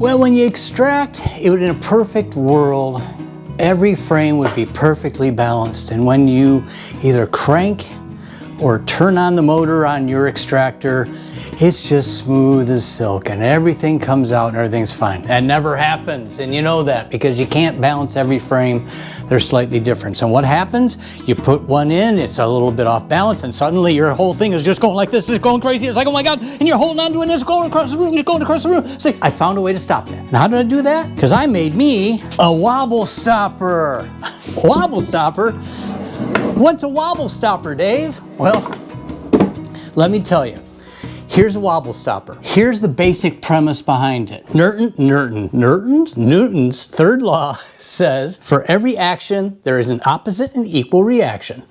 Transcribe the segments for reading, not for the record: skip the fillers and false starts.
Well, when you extract, it would, in a perfect world, every frame would be perfectly balanced. And when you either crank or turn on the motor on your extractor, it's just smooth as silk and everything comes out and everything's fine. That never happens, and you know that because you can't balance every frame. They're slightly different. And what happens? You put one in, it's a little bit off balance, and suddenly your whole thing is just going like this, it's going crazy. It's like, oh my God, and you're holding on to it and it's going across the room, it's going across the room. So I found a way to stop that. And how did I do that? Because I made me a wobble stopper. Wobble stopper? What's a wobble stopper, Dave? Well, let me tell you. Here's a wobble stopper. Here's the basic premise behind it. Newton's third law says, for every action, there is an opposite and equal reaction.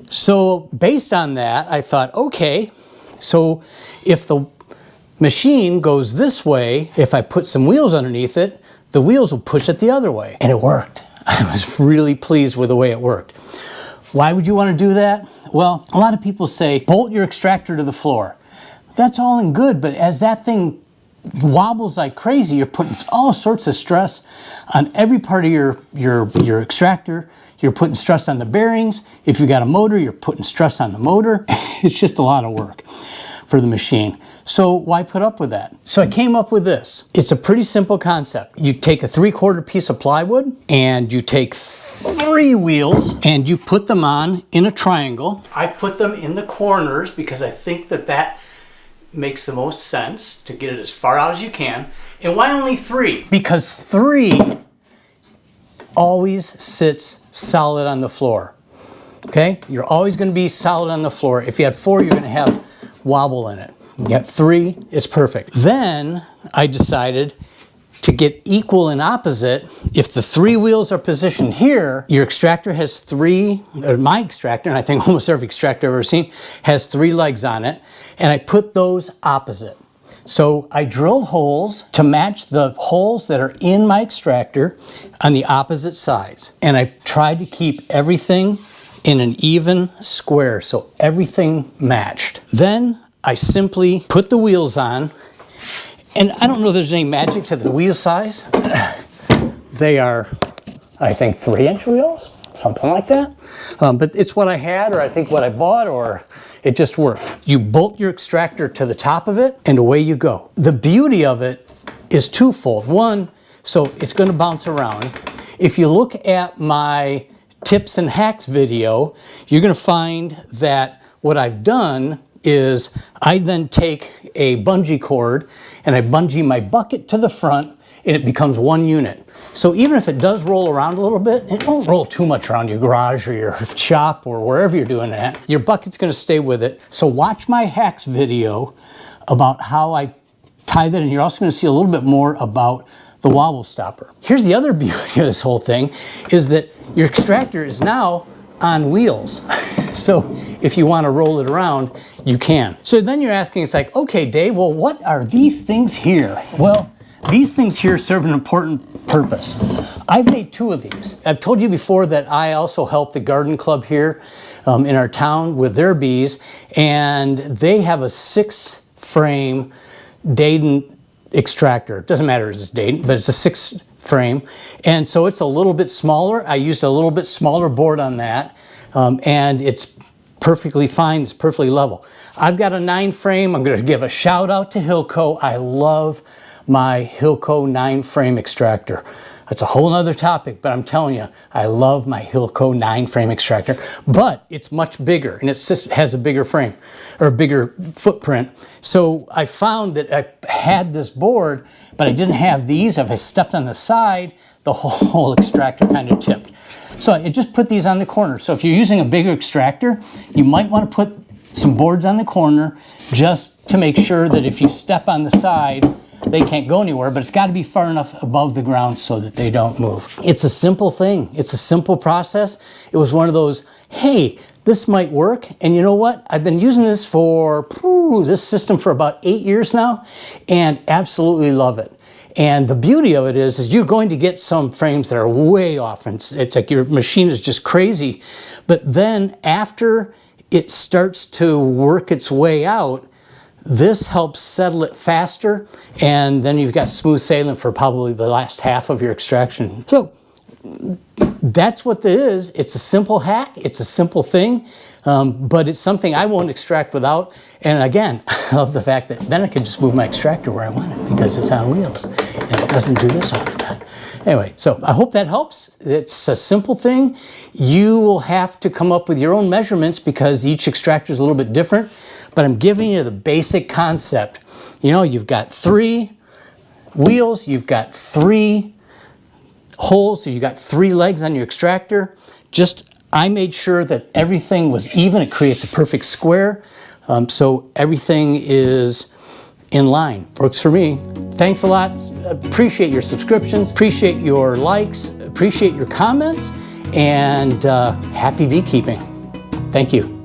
So based on that, I thought, okay, so if the machine goes this way, if I put some wheels underneath it, the wheels will push it the other way. And it worked. I was really pleased with the way it worked. Why would you want to do that? Well, a lot of people say, bolt your extractor to the floor. That's all and good, but as that thing wobbles like crazy, you're putting all sorts of stress on every part of your extractor. You're putting stress on the bearings. If you got a motor, you're putting stress on the motor. It's just a lot of work for the machine. So why put up with that? So I came up with this. It's a pretty simple concept. You take a 3/4 piece of plywood and you take 3 wheels and you put them on in a triangle. I put them in the corners because I think that makes the most sense to get it as far out as you can. And why only 3? Because 3 always sits solid on the floor. Okay? You're always going to be solid on the floor. If you had 4, you're going to have wobble in it. You got 3, it's perfect. Then I decided to get equal and opposite. If the 3 wheels are positioned here, your extractor has 3, or my extractor, and I think almost every extractor I've ever seen, has 3 legs on it, and I put those opposite. So I drilled holes to match the holes that are in my extractor on the opposite sides. And I tried to keep everything in an even square, so everything matched. Then I simply put the wheels on. And I don't know if there's any magic to the wheel size. They are, I think, 3-inch wheels, something like that. But it's what I had, or I think what I bought, or it just worked. You bolt your extractor to the top of it, and away you go. The beauty of it is twofold. One, so it's going to bounce around. If you look at my tips and hacks video, you're going to find that what I've done is I then take a bungee cord and I bungee my bucket to the front and it becomes one unit. So even if it does roll around a little bit, it won't roll too much around your garage or your shop or wherever you're doing that. Your bucket's going to stay with it. So watch my hacks video about how I tie that, and you're also going to see a little bit more about the wobble stopper. Here's the other beauty of this whole thing, is that your extractor is now on wheels. So if you want to roll it around, you can. So then you're asking, it's like, okay, Dave, well, what are these things here? Well, these things here serve an important purpose. I've made 2 of these. I've told you before that I also help the garden club here in our town with their bees, and they have a 6-frame Dayton extractor. It doesn't matter if it's Dayton, but it's a 6 frame, and so it's a little bit smaller. I used a little bit smaller board on that, and it's perfectly fine. It's perfectly level. I've got a 9 frame. I'm going to give a shout out to Hilco. I love my Hilco 9 frame extractor. That's a whole nother topic, but I'm telling you, I love my Hilco 9 frame extractor, but it's much bigger and it has a bigger frame or a bigger footprint. So I found that I had this board, but I didn't have these. If I stepped on the side, the whole extractor kind of tipped. So I just put these on the corner. So if you're using a bigger extractor, you might want to put some boards on the corner just to make sure that if you step on the side, they can't go anywhere, but it's got to be far enough above the ground so that they don't move. It's a simple thing. It's a simple process. It was one of those, hey, this might work. And you know what? I've been using this for this system for about 8 years now and absolutely love it. And the beauty of it is you're going to get some frames that are way off, and it's like your machine is just crazy. But then after it starts to work its way out, This helps settle it faster, and then you've got smooth sailing for probably the last half of your extraction. So that's what this is. It's a simple hack. It's a simple thing, but it's something I won't extract without. And again, I love the fact that then I can just move my extractor where I want it because it's on wheels and it doesn't do this all the time. Anyway, so I hope that helps. It's a simple thing. You will have to come up with your own measurements because each extractor is a little bit different, but I'm giving you the basic concept. You know, you've got 3 wheels, you've got 3 holes, so you got 3 legs on your extractor. I made sure that everything was even. It creates a perfect square, so everything is in line. Works for me. Thanks a lot. Appreciate your subscriptions, appreciate your likes, appreciate your comments, and happy beekeeping. Thank you.